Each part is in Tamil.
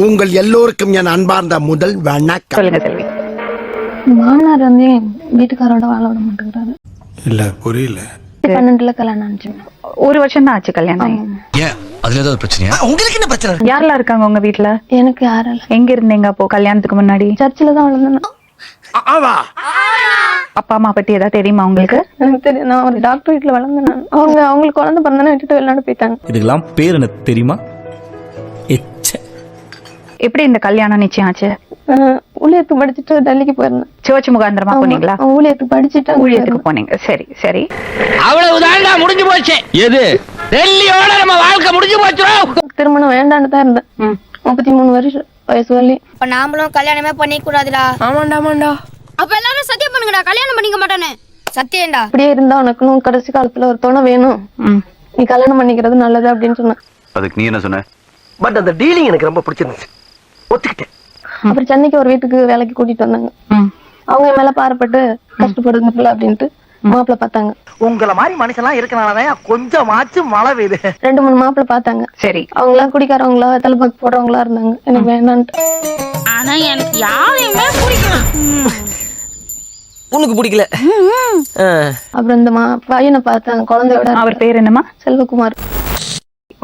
உங்கள் எல்லோருக்கும் என் அன்பார்ந்த முதல் வணக்கம். சொல்லுங்க செல்வி. மாமனார் வந்து வீட்டுக்காரோட வாழ விட மாட்டேங்கிறாரு. இல்ல புரியல. 12ல கல்யாணம் ஆச்சு. 1 வருஷம் தான் ஆச்சு கல்யாணம். ஏன் அதுல ஏதாவது பிரச்சனையா? உங்களுக்கு என்ன பிரச்சனை? யாரெல்லாம் இருக்காங்க உங்க வீட்டுல? எனக்கு யாரும் இல்ல. எங்க இருந்தீங்க அப்போ கல்யாணத்துக்கு முன்னாடி? சர்ச்சில் தான் வளர்ந்தேன். அப்பா அம்மா பத்தி ஏதாவது தெரியுமா உங்களுக்கு? எனக்கு தெரியும். நான் ஒரு டாக்டர் வீட்டுல வளர்ந்தேன். அவங்களுக்கு குழந்தை பிறந்தானே விட்டுட்டு வெளிநாடு போயிட்டாங்க. இதுக்கெல்லாம் பேர் என்ன தெரியுமா? எப்படி இந்த கல்யாணம் நிச்சயம் ஆச்சு? ஊழியத்துக்கு படிச்சுட்டு டெல்லிக்கு போயிருந்தேன். சிவச்சி முகாந்திரமா போனீங்களா? ஊழியத்துக்கு படிச்சுட்டு ஊழியத்துக்கு போனீங்க. சரி சரி. அவ்வளவுதான்டா முடிஞ்சு போச்சு. எது டெல்லியோட நம்ம வாழ்க்கை முடிஞ்சு போச்சு. திருமணம் வேண்டான்னு தான் இருந்தேன். 33 வருஷம் வயசு வரலி. அப்ப நாமளும் கல்யாணமே பண்ணிக்க கூடாதுடா. ஆமாண்டா. அப்ப எல்லாரும் சத்தியம் பண்ணுங்கடா, கல்யாணம் பண்ணிக்க மாட்டானே. சத்தியம்டா. அப்படியே இருந்தா உனக்கு கடைசி காலத்துல ஒரு துணை வேணும், நீ கல்யாணம் பண்ணிக்கிறது நல்லது அப்படின்னு சொன்னேன். அதுக்கு நீ என்ன சொன்ன? பட் அந்த டீலிங் எனக்கு ரொம்ப பிடிச்சிருந்துச்சு, ஒத்துக்கிட்டேன். அப்புறம் சென்னைக்கு ஒரு வீட்டுக்கு வேலைக்கு கூட்டிட்டு வந்தாங்க. அவங்க என் மேல பாரப்பட்டு கஷ்டப்படுங்க அப்படின்ட்டு மாப்பிள்ள பார்த்தாங்க. உங்கள மாதிரி மனுஷன்லாம் இருக்கனாலதான் கொஞ்சமாச்சும் மழை பெய்யுது. 2-3 மாப்பிள்ள பார்த்தாங்க. சரி. அவங்க எல்லாம் குடிக்காரவங்களா தலைப்பாக்கு போடுறவங்களா இருந்தாங்க. எனக்கு வேணான்ட்டு. ஆனா எனக்கு யாரையுமே பிடிக்கல. உனக்கு பிடிக்கல? அப்புறம் இந்த பையனை பார்த்தாங்க, குழந்தையோட. அவர் பேர் என்னமா? செல்வகுமார்.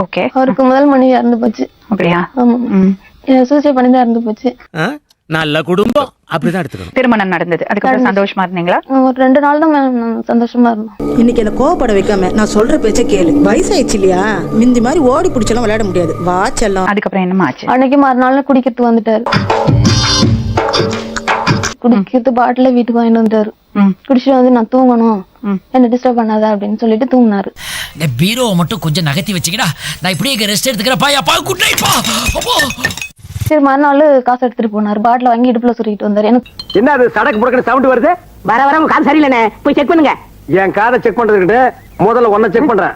ஓகே. அவருக்கு முதல் மனைவி இறந்து போச்சு. அப்படியா? ஆமா. சூசைட் பண்ணி தான் இறந்து போச்சு. நல்ல குடும்பம் அப்படிதான் எடுத்துக்கணும். திருமணம் நடந்தது, அதுக்கப்புறம் சந்தோஷமா இருந்தீங்களா? ஒரு 2 நாள் தான் நான் சந்தோஷமா இருந்தோம். இன்னைக்கு என்ன கோவப்பட வைக்காம நான் சொல்ற பேச்ச கேளு. வயசாயிடுச்சு இல்லையா, மிந்தி மாதிரி ஓடி பிடிச்செல்லாம் விளையாட முடியாது. வா செல்லம். அதுக்கப்புறம் என்னமா ஆச்சு? அன்னைக்கு மறுநாள் குடிக்கிறதுக்கு வந்துட்டாரு. குடிக்கிறது பாட்டில வீட்டுக்கு வாங்கிட்டு வந்துட்டாரு. குடிச்சிட்டு வந்து நான் தூங்கணும், என்ன டிஸ்டர்ப் பண்ணாத அப்படின்னு சொல்லிட்டு தூங்கினாரு. பீரோவை மட்டும் கொஞ்சம் நகர்த்தி வச்சுக்கிடா, நான் இப்படியே ரெஸ்ட் எடுத்துக்கிறேன். சரி, மறுநாள் காசு எடுத்துட்டு போனாரு. பாட்டில வாங்கி இடுப்புல சுருக்கிட்டு வந்தாரு. எனக்கு என்ன அது சடக்கு புடக்கு சவுண்ட் வருது? வர வர உங்க காது சரியில்லைனே, போய் செக் பண்ணுங்க. என் காதை செக் பண்றதுக்கிட்ட முதல்ல ஒன்ன செக் பண்றேன்.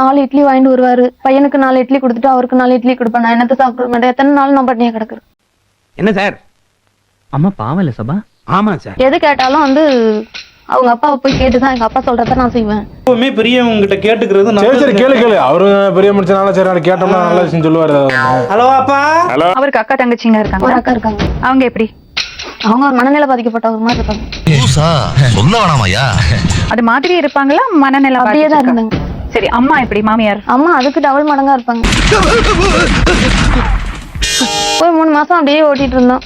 4 இட்லி வாங்கிட்டு வருவாரு. பையனுக்கு 4 இட்லி கொடுத்துட்டு அவருக்கு 4 இட்லி கொடுப்பேன். நான் என்னத்த சாப்பிட மாட்டேன். எத்தனை நாள் நான் பட்டினியா கிடக்குறேன். என்ன சார்? அம்மா பாவம் இல்ல சபா? ஆமா சார். எது கேட்டாலும் வந்து அவங்க அப்பாவை போய் கேட்டுதான் எங்க அப்பா சொல்றத நான் செய்வேன். எப்பவுமே பெரியவங்க கிட்ட கேட்டுக்கிறது. சரி கேளு. அவரு பெரிய மனுஷனால சரி கேட்டோம்னா நல்ல விஷயம் சொல்லுவாரு. ஹலோ அப்பா. அவருக்கு அக்கா தங்கச்சிங்க இருக்காங்க. ஒரு அக்கா இருக்காங்க. அவங்க எப்படி? அவங்க ஒரு மனநிலை பாதிக்கப்பட்டவங்க மாதிரி இருக்காங்க. சொல்ல வேணாமையா? அது மாதிரி இருப்பாங்களா? மனநிலை அப்படியே தான் இருந்தாங்க. சரி, அம்மா எப்படி? மாமியார்? அம்மா அதுக்கு டபுள் மடங்கா இருப்பாங்க. ஒரு 3 மாசம் அப்படியே ஓட்டிட்டு இருந்தோம்.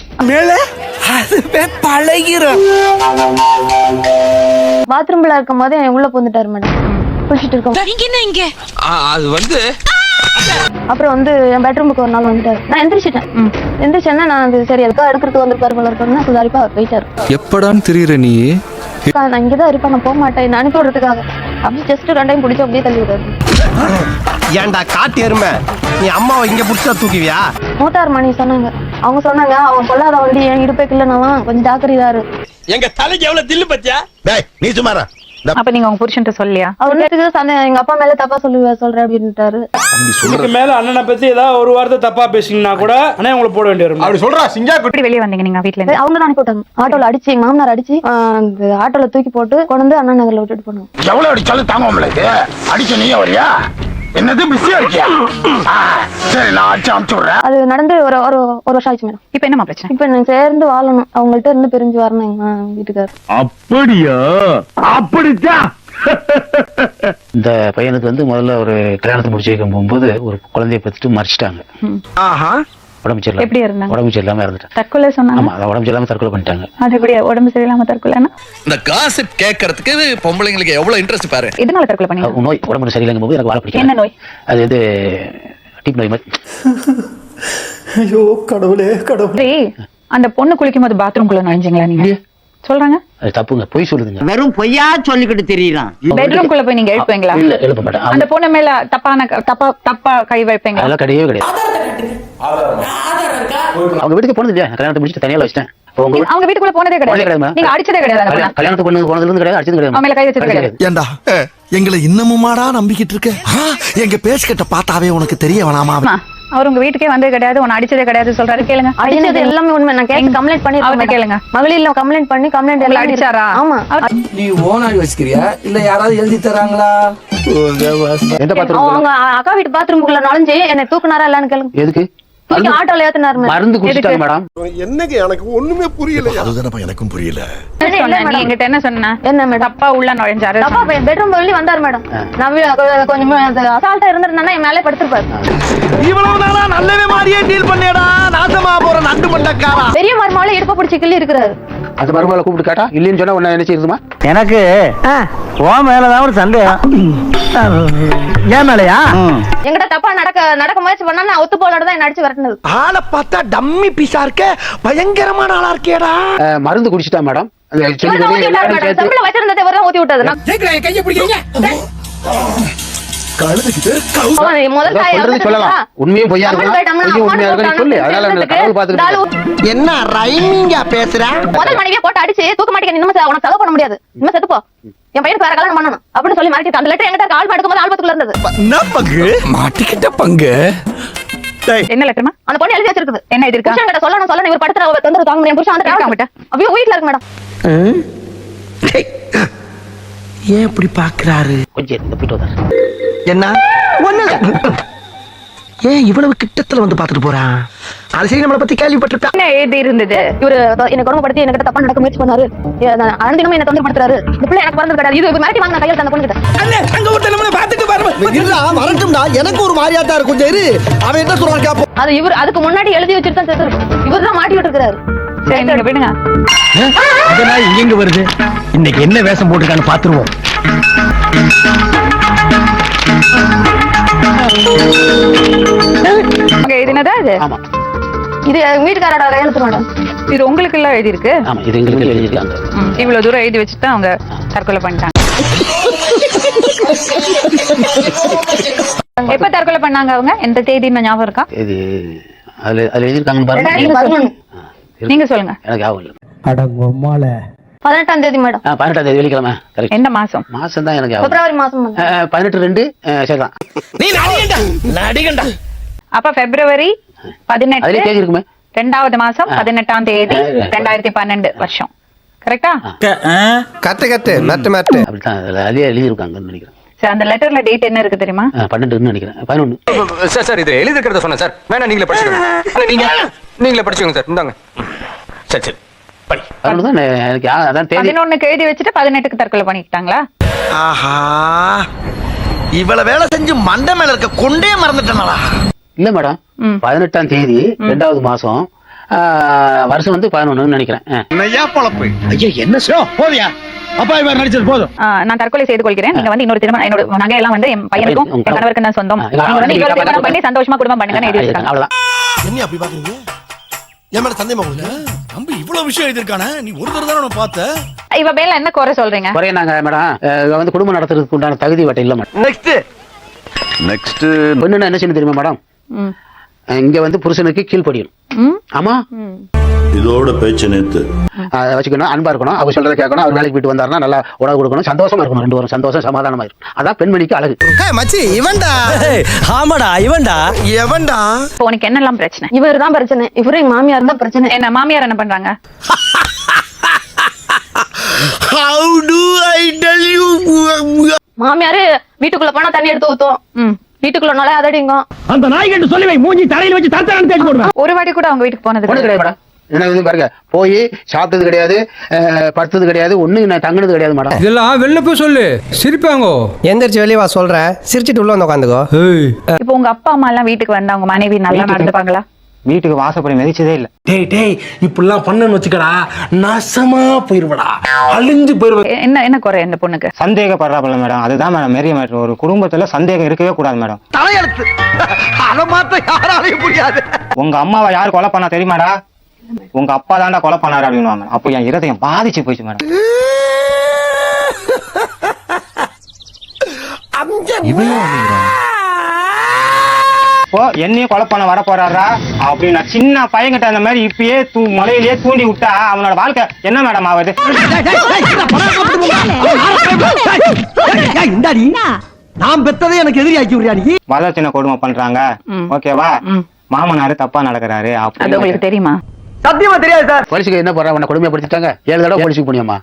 பாத்ரூம்ல இருக்கும் போது உள்ள பூந்துட்டாரு மேடம். குளிச்சிட்டு இருக்கோம். அது வந்து அப்புறம் வந்து என் பெட்ரூமுக்கு ஒரு நாள் வந்துட்டாரு. நான் எந்திரிச்சேன்னா நான் அது சரி எதுக்கா எடுக்கிறதுக்கு வந்திருப்பாரு போல இருக்கணும்னா சுதாரிப்பா அவர் போயிட்டாரு. எப்படான்னு தெரியுற நீ? நான் இங்கதான் இருப்பேன், நான் போக மாட்டேன், நான் அனுப்பி விடுறதுக்காக அப்படி ஜஸ்ட் 2 டைம் பிடிச்சி அப்படியே தள்ளி விட்டாரு. ஏன்டா காட்டு எருமை, நீ அம்மாவை இங்க புடிச்சா தூக்குவியா? மூத்தார் மணி சொன்னாங்க. அவங்க சொன்னாங்க, அவன் சொல்லாத வண்டி என் இடுப்பே இல்லைனாலும் கொஞ்சம் ஜாக்கிரதாரு. எங்க தலைக்கு எவ்வளவு தில்லு பத்தியா? நீ சும்மாரா? அப்ப நீங்க உங்க புருஷன்ட்ட சொல்லியா? அவர் எங்க அப்பா மேல தப்பா சொல்றேன் அப்படின்ட்டாரு. இதுக்கு மேல அண்ணனை பத்தி ஏதாவது ஒரு வார்த்தை தப்பா பேசிங்கன்னா கூட அண்ணே உங்களை போட வேண்டிய வரும். அப்படி சொல்றா சிங்கா. எப்படி வெளியே வந்தீங்க நீங்க வீட்டுல இருந்து? அவங்க தான் அனுப்பி விட்டாங்க. ஆட்டோல அடிச்சு எங்க மாமனார் அடிச்சு அந்த ஆட்டோல தூக்கி போட்டு கொண்டு வந்து அண்ணா நகர்ல விட்டுட்டு போனாங்க. எவ்வளவு அடிச்சாலும் தாங்க உங்களுக்கு. அடிச்ச நீ வரியா? என்னது பிஸியா இருக்கியா? சரி, நான் அனுப்பிச்சு விடுறேன். அது நடந்து ஒரு வருஷம் ஆயிடுச்சு மேடம். இப்ப என்னமா பிரச்சனை? இப்ப நான் சேர்ந்து வாழணும், அவங்கள்ட்ட இருந்து பிரிஞ்சு வரணும் எங்க வீட்டுக்காரர். அப்படியா? அப்படித்தான். இந்த பையனுக்கு வந்து முதல்ல ஒரு கல்யாணத்தை முடிச்சு வைக்கும் போகும்போது ஒரு குழந்தைய பத்திட்டு மறைச்சிட்டாங்க. உடம்பு சரியில்லை. எப்படி இருந்தாங்க? உடம்பு சரியில்லாம இருந்துட்டாங்க. தற்கொலை சொன்னாங்க. ஆமா, உடம்பு சரியில்லாம தற்கொலை பண்ணிட்டாங்க. அது எப்படி உடம்பு சரியில்லாம தற்கொலைன்னா? இந்த காசிப் கேட்கறதுக்கு பொம்பளைங்களுக்கு எவ்வளவு இன்ட்ரெஸ்ட் பாரு. எதனால தற்கொலை பண்ணீங்க? நோய், உடம்பு சரியில்லைங்கும் போது எனக்கு வாழ பிடிக்கும். என்ன நோய்? அது வந்து டீப் நோய் மாதிரி. ஐயோ கடவுளே கடவுளே. அந்த பொண்ணு குளிக்கும் போது பாத்ரூம்குள்ள நுழைஞ்சீங்களா நீங்க? சொல்றாங்க அது தப்புங்க, பொய் சொல்லுதுங்க. வெறும் பொய்யா சொல்லிக்கிட்டு தெரியலாம். பெட்ரூம்குள்ள போய் நீங்க எழுப்புவீங்களா? இல்ல, எழுப்ப மாட்டேன். அந்த பொண்ணு மேல தப்பா கை வைப்பீங்களா? அதெல்லாம் கிடையவே கிடையாது. அவங்க வீட்டுக்கு போனது இல்லையா? கல்யாணத்தை முடிச்சுட்டு தனியால வச்சிட்டேன். அவங்க வீட்டுக்குள்ள போனதே கிடையாது. நீங்க அடிச்சதே கிடையாது. கல்யாணத்துக்கு போனதுல இருந்து கிடையாது, அடிச்சது கிடையாது. அவன் மேல கை வச்சது கிடையாது. ஏண்டா எங்களை இன்னமுமாடா நம்பிக்கிட்டு இருக்க? எங்க பேசிக்கிட்ட பார்த்தாவே உனக்கு தெரிய வேணாமா? அவர் உங்க வீட்டுக்கே வந்தது கிடையாது, உன்னை அடிச்சதே கிடையாது சொல்றாரு. கேளுங்க. அடிச்சது எல்லாமே உண்மை. நான் கேட்டு கம்ப்ளைண்ட் பண்ணி அவர்ட்ட கேளுங்க. மகளிர்ல கம்ப்ளைண்ட் பண்ணி கம்ப்ளைண்ட் எல்லாம் அடிச்சாரா? ஆமா. நீ ஓனாடி வச்சுக்கிறியா இல்ல யாராவது எழுதி தராங்களா? எந்த பாத்ரூம்? அவங்க அக்கா வீட்டு பாத்ரூமுக்குள்ள நுழைஞ்சு என்னை தூக்குனாரா இல்லன்னு கேளுங்க. எதுக்கு? தூக்கி ஆட்டோல ஏத்துனாரு. மருந்து குடிச்சிட்டாங்க மேடம். என்னங்க எனக்கு ஒண்ணுமே புரியல. அதுதானப்பா எனக்கும் புரியல. நீ என்கிட்ட என்ன சொன்ன? என்ன மேடம் தப்பா உள்ள நுழைஞ்சாரு. தப்பா பெட்ரூம் வழி வந்தாரு மேடம். நான் கொஞ்சம் அசால்ட்டா இருந்திருந்தேன்னா என் மேலே படுத்திருப்பாரு. இவ்வளவு நாளா நல்லவே மாதிரியே டீல் பண்ணியடா, நாசமா போற நண்டு மண்டக்காரா. பெரிய மருமாவளை இடுப்ப பிடிச்சி கிள்ளி இருக்கிறாரு. அது மருமகளை கூப்பிட்டு கேட்டா இல்லைன்னு சொன்னா உன்ன நினைச்சிருக்குமா? எனக்கு உன் மேலதான் ஒரு சந்தேகம். ஏன் மேலையா? என்கிட்ட தப்பா நடக்க முயற்சி பண்ணா நான் ஒத்து போலோட தான் என்ன அடிச்சு விரட்டினது. ஆளை பார்த்தா டம்மி பீஸா இருக்க, பயங்கரமான ஆளா இருக்கேடா. மருந்து குடிச்சிட்டா மேடம். செம்பிள வச்சிருந்ததை இவர் தான் ஊத்தி விட்டது. உண்மையும் பொய்யா சொல்லு. அதனால என்ன ரைமிங்கா பேசுற? முதல் மனைவியை போட்டு அடிச்சு தூக்க மாட்டேங்க. இன்னும் உனக்கு செலவு பண்ண முடியாது. இன்னும் செத்துப்போ. என் பையனுக்கு வேற கல்யாணம் பண்ணணும் அப்படின்னு சொல்லி மாட்டிட்டு அந்த லெட்டர் என்கிட்ட ஆல்பம் எடுக்கும்போது ஆல்பத்துக்குள்ள இருந்தது. என்ன பங்கு மாட்டிக்கிட்ட பங்கு? என்ன லெட்டர்மா? அந்த பொண்ணு எழுதி வச்சிருக்குது. என்ன இது இருக்கா? புருஷன் கிட்ட சொல்லணும் இவர் படுத்துற தொந்தரவு தாங்க முடியும். புருஷன் வந்து அப்படியே வீட்டுல இருக்கு மேடம். ஏன் இப்படி பாக்குறாரு? கொஞ்சம் போயிட்டு வந்தாரு. என்ன ஒண்ணு ஏன் இவ்வளவு கிட்டத்துல வந்து பாத்துட்டு போறான்? அது சரி, நம்மளை பத்தி கேள்விப்பட்டிருக்கான். என்ன எழுதி இருந்தது? இவரு என்ன கொடுமைப்படுத்தி என்கிட்ட தப்பா நடக்க முயற்சி பண்ணாரு. அனந்தினமும் என்ன தொந்தரப்படுத்துறாரு. இந்த பிள்ளை எனக்கு பிறந்தது கிடையாது. இது மிரட்டி வாங்க கையில் அந்த பொண்ணு கிட்ட. அங்க ஒருத்தர் நம்மளை பாத்துட்டு பாருங்க. வரட்டும்டா, எனக்கு ஒரு மாதிரியாட்டா இருக்கும். சரி, அவன் என்ன சொல்றான் கேப்போம். அது இவர் அதுக்கு முன்னாடி எழுதி வச்சுட்டு தான் செத்து. இவர் தான் மாட்டி விட்டுருக்காரு. சரி, நீங்க விடுங்க. அதெல்லாம் இங்க வருது. இன்னைக்கு என்ன வேஷம் போட்டுருக்கான்னு பாத்துருவோம். எழுதினதா இது? ஆமா, இது வீட்டுக்காரோட கையெழுத்து மேடம். இது உங்களுக்கு எல்லாம் எழுதி இருக்கு? ஆமா, இது எங்களுக்கு எழுதிருக்காங்க. இவ்வளவு தூரம் எழுதி வச்சுட்டு அவங்க தற்கொலை பண்ணிட்டாங்க. எப்ப தற்கொலை பண்ணாங்க அவங்க? எந்த தேதின்னு ஞாபகம் இருக்கா? இது அதுல எழுதிருக்காங்கன்னு பாருங்க. 2011. நீங்க சொல்லுங்க. எனக்கு ஞாபகம் இல்லை. 18ஆம் தேதி மேடம். 18ஆம் தேதி வெள்ளிக்கிழமை. கரெக்ட். எந்த மாசம்? மாசம் தான் எனக்கு ஞாபகம். பிப்ரவரி மாசம். 18/2 சரிதான். நீ நடிகண்டா. அப்ப பிப்ரவரி 18 அதுல தேதி இருக்குமே. 2வது மாசம் 18ஆம் தேதி 2012 வருஷம். கரெக்டா? கட்டு கட்டு மேட்டு மேட்டு அப்படித்தான் அதுல எழுதிருக்காங்கன்னு நினைக்கிறேன். சார், அந்த லெட்டர்ல டேட் என்ன இருக்கு தெரியுமா? 12 நினைக்கிறேன். 11. சார் இது எழுதி இருக்கிறத சொன்னேன் சார். வேணா நீங்களே படிச்சுக்கோங்க. நீங்களே படிச்சுக்கோங்க சார். இந்தாங்க. சரி சரி படி. 11 தான் எனக்கு அதான் தேதி. 11க்கு எழுதி வச்சுட்டு 18க்கு தற்கொலை பண்ணிக்கிட்டாங்களா? ஆஹா, இவ்வளவு வேலை செஞ்சு மண்டை மேல இருக்க கொண்டே மறந்துட்டேனடா. இல்ல மேடம், 18ஆம் தேதி 2வது மாசம் வருஷம் வந்து 11 நினைக்கிறேன். ஐயா பொழப்பு. ஐயா என்ன போதியா? அப்பா இவர் நடிச்சது போதும். நான் தற்கொலை செய்து கொள்கிறேன். நீங்க வந்து இன்னொரு திருமணம், என்னோட நகையெல்லாம் வந்து என் பையனுக்கும் என் கணவருக்கும் தான் சொந்தம். நீங்க வந்து இன்னொரு திருமணம் பண்ணி சந்தோஷமா குடும்பம் பண்ணுங்கன்னு எழுதி வச்சிருக்காங்க. அவ்வளவுதான். என்ன அப்படி பாக்குறீங்க? என் மேல சந்தேகமா உங்களுக்கு? தம்பி இவ்வளவு விஷயம் எழுதிருக்கானே, நீ ஒரு தடவை தானே உன்னை பார்த்த? இவ மேல என்ன குறை சொல்றீங்க? குறைய நாங்க மேடம் வந்து குடும்பம் நடத்துறதுக்கு உண்டான தகுதி வட்ட இல்ல மேடம். நெக்ஸ்ட் பொண்ணுன்னா என்ன செய்யணும் தெரியுமா மேடம்? இங்க வந்து புருஷனுக்கு கீழ்ப்படியணும். ஆமா, இதோட பேச்சு நேத்து வச்சுக்கணும், அன்பா இருக்கணும், அவர் சொல்றதை கேட்கணும், அவர் வேலைக்கு போயிட்டு வந்தாருன்னா நல்லா உணவு கொடுக்கணும், சந்தோஷமா இருக்கணும், 2 வாரம் சந்தோஷம் சமாதானமா இருக்கும். அதான் பெண்மணிக்கு அழகு. மச்சி இவன்டா. ஆமாடா இவன்டா. எவன்டா? உனக்கு என்னெல்லாம் பிரச்சனை? இவர் தான் பிரச்சனை. இவரு எங்க மாமியார் தான் பிரச்சனை. என்ன மாமியார் என்ன பண்றாங்க? How do I tell you? மாமியாரு வீட்டுக்குள்ள போனா தண்ணி எடுத்து ஊத்தும். வீட்டுக்குள்ள நுழைய அதடிங்க. அந்த நாய்கிட்ட சொல்லி வை, மூஞ்சி தலையில வச்சு தரத்தரன்னு தேடி போடுவேன். ஒரு வாட்டி கூட அவங்க வீட்டுக்கு போனது கிடையாது மேடம். என்ன பாருங்க, போய் சாப்பிட்டது கிடையாது, படுத்தது கிடையாது, ஒண்ணு நான் தங்கினது கிடையாது மேடம். இதெல்லாம் வெளில போய் சொல்லு, சிரிப்பாங்கோ. எந்திரிச்சு வெளியே வா சொல்றேன், சிரிச்சிட்டு உள்ள வந்து உட்காந்துக்கோ. இப்போ உங்க அப்பா அம்மா எல்லாம் வீட்டுக்கு வந்தா உங்க மனைவி நல்லா நடந்துப்பாங்களா? வீட்டுக்கு வாசப்படி மிதிச்சதே இல்ல. டேய் இப்படிலாம் பண்ணன்னு வச்சுக்கடா, நாசமா போயிருவடா, அழிஞ்சு போயிருவ. என்ன குறை இந்த பொண்ணுக்கு? சந்தேகப்படுறாப்ல மேடம். அதுதான் மேடம் பெரிய மேட்டர். ஒரு குடும்பத்துல சந்தேகம் இருக்கவே கூடாது மேடம். தலையெழுத்து அதை மாத்த யாராலையும் முடியாது. உங்க அம்மாவை யார் கொலை பண்ணா தெரியுமாடா? உங்க அப்பா தாண்டா கொலை பண்ணாரு அப்படின்னுவாங்க. அப்போ என் இருதயம் பாதிச்சு போயிடுச்சு மேடம். என்னையும் கொலை பண்ண வர போறாரா அப்படின்னு சின்ன பையன்கிட்ட அந்த மாதிரி இப்பயே மலையிலேயே தூண்டி விட்டா அவனோட வாழ்க்கை என்ன மேடம் ஆகுது? நான் பெத்ததே எனக்கு எதிரி ஆக்கி விடுறியா நீ? வரதட்சணை கொடுமை பண்றாங்க, ஓகேவா? மாமனாரு தப்பா நடக்கிறாரு அது உங்களுக்கு தெரியுமா? சத்தியமா தெரியாது சார். போலீஸுக்கு என்ன போறா உன்னை கொடுமைப்படுத்திட்டாங்க 7 தடவை போலீஸுக்கு போனியம்மா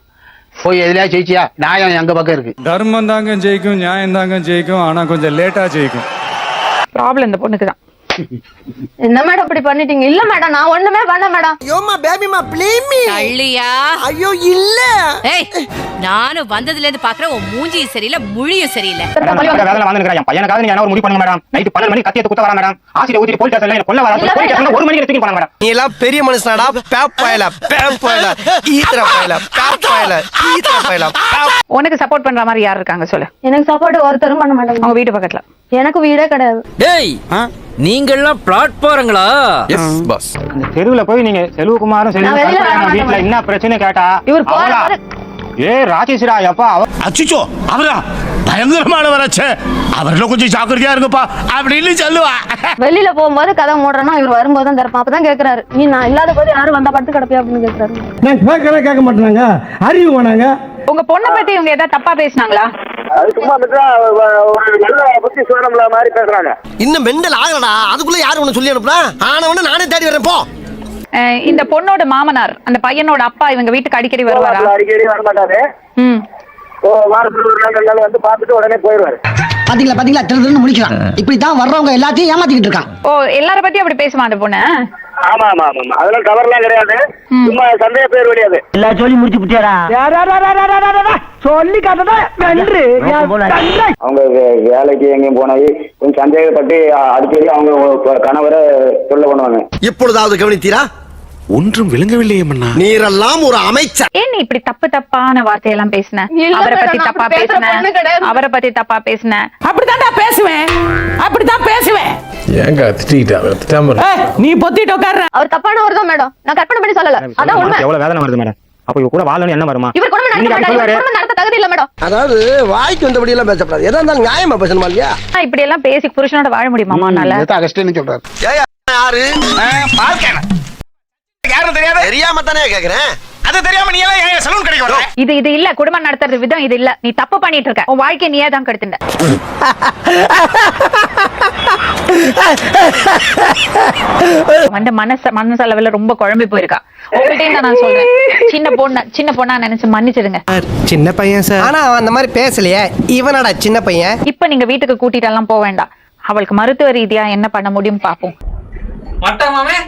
போய் எதுலயா ஜெயிச்சியா நியாயம் எங்க பக்கம் இருக்கு தர்மம் தாங்க ஜெயிக்கும், நியாயம் தாங்க ஜெயிக்கும், ஆனா கொஞ்சம் லேட்டா ஜெயிக்கும். ப்ராப்ளம் இந்த பொண்ணுக்கு தான். என்ன மேடம் இப்படி பண்ணிட்டீங்க? இல்ல மேடம் நான் ஒண்ணுமே பண்ண மேடம். ஐயோமா பேபிமா ப்ளீஸ் மீ. அள்ளியா? ஐயோ இல்ல. ஏய் நானும் வந்ததுல இருந்து பாக்குற உன் மூஞ்சியும் சரியில்லை முழியும் சரியில்லை. வேதனை வந்து பையனுக்காக நீங்க என்ன ஒரு முடிவு பண்ணுங்க மேடம். நைட் 12 மணி கத்தியத்தை குத்த வரா மேடம். ஆசிரியர் ஊத்திட்டு போலீஸ் ஸ்டேஷன்ல கொல்ல வரா. போலீஸ் ஸ்டேஷன்ல 1 மணிக்கு தூக்கி போறாங்க மேடம். நீ எல்லாம் பெரிய மனுஷனாடா. பேப்பாயல ஈத்ரா பாயல ஈத்ரா பாயல. உனக்கு சப்போர்ட் பண்ற மாதிரி யார் இருக்காங்க சொல்லு? எனக்கு சப்போர்ட் ஒருத்தரும் பண்ண மாட்டாங்க. அவங்க வீட்டு பக்கத்துல. எனக்கு வீடே கிடையாது. டேய் நீங்க எல்லாம் பிளாட் போறீங்களா? Yes boss. இந்த தெருவுல போய் நீங்க செல்வகுமாரும் வீட்டுல என்ன பிரச்சனை கேட்டா இவர் போற ராஜேஸ்வரா அப்பா அச்சிச்சோ அவரா பயங்கரமான வராச்சே அவர்ல கொஞ்சம் ஜாக்கிரதையா இருங்கப்பா அப்படின்னு சொல்லுவா. வெளியில போகும்போது கதை மூடுறனா இவர் வரும்போது தான் திறப்பான். அப்பதான் கேக்குறாரு நீ நான் இல்லாத போது யாரும் வந்தா படுத்து கிடப்பியா அப்படின்னு கேக்குறாரு. கேட்க மாட்டாங்க. அறிவு வேணாங்க. உங்க பொண்ணை பத்தி இவங்க ஏதாவது தப்பா பேசினாங்களா? சும்மா ஒரு நல்ல புத்தி சுவரம்ல மாதிரி பேசுறாங்க. இன்னும் மெண்டல் ஆகலடா. அதுக்குள்ள யாரு ஒண்ணு சொல்லி அனுப்புறா? ஆனவன நானே தேடி வரேன் போ. இந்த பொண்ணோட மாமனார் அந்த பையனோட அப்பா இவங்க வீட்டுக்கு அடிக்கடி வருவாரா? அடிக்கடி வர மாட்டாரு. வாரத்துல ஒரு நாள் 2 நாள் வந்து பார்த்துட்டு உடனே போயிடுவாரு. பாத்தீங்களா திருதுன்னு முடிக்கிறான். இப்படித்தான் வர்றவங்க எல்லாத்தையும் ஏமாத்திக்கிட்டு இருக்கான். ஓ எல்லார பத்தி அப்படி பேசுமா அந்த பொண்ணு? ஆமா ஆமா ஆமா அதெல்லாம் கவர்லாம் கிடையாது. சும்மா சந்தேக பேர் கிடையாது. எல்லா சொல்லி முடிச்சு புட்டியாரா சொல்லி காட்டதா வென்று அவங்க வேலைக்கு எங்கேயும் போனாய் கொஞ்சம் சந்தேகப்பட்டு அடிக்கடி அவங்க கணவரை சொல்ல பண்ணுவாங்க. இப்பொழுதாவது கவனித்தீரா? ஒன்றும் விளங்கவில்லையே மன்னா. நீரெல்லாம் ஒரு அமைச்சர். ஏன் நீ இப்படி தப்பான வார்த்தையெல்லாம் பேசுன? அவரை பத்தி தப்பா பேசுன, அவரை பத்தி தப்பா பேசுன. அப்படிதான் பேசுவேன். ஏங்க திட்டிட்டா நீ பொத்திட்டு உட்கார்ற. அவர் தப்பானவர் தான் மேடம். நான் கற்பனை பண்ணி சொல்லல. அதான் உண்மை. எவ்வளவு வேதனை வருது மேடம். அப்ப இவ கூட வாழணும் என்ன வருமா? இவர் குடும்பம் நடத்த மாட்டாரு. இவர் குடும்பம் நடத்த தகுதி இல்ல மேடம். அதாவது வாய்க்கு வந்தபடி எல்லாம் பேசப்படாது. எதா இருந்தாலும் நியாயமா பேசணுமா இல்லையா? இப்படி எல்லாம் பேசி புருஷனோட வாழ முடியுமாமானால? அகஸ்டின்னு சொல்றாரு. யாரு பார்க்கணும் யாரும் தெரியாது. தெரியாம தானே கேக்குறேன். அது தெரியாம நீ எல்லாம் ஏன் சலூன் கடைக்கு வர? இது இல்ல குடும்பம் நடத்துறது விதம் இது இல்ல. நீ தப்பு பண்ணிட்டு இருக்க. உன் வாழ்க்கையை நீயே தான் கெடுத்துட்ட. வந்து மனசளவுல ரொம்ப குழம்பி போயிருக்கா. உங்கள்கிட்ட நான் சொல்றேன் சின்ன பொண்ணா நினைச்சு மன்னிச்சிடுங்க. சின்ன பையன் சார். ஆனா அந்த மாதிரி பேசலையே. இவனடா சின்ன பையன். இப்ப நீங்க வீட்டுக்கு கூட்டிட்டு எல்லாம் போக வேண்டாம். அவளுக்கு மருத்துவ ரீதியா என்ன பண்ண முடியும் பாப்போம். மட்டமாமே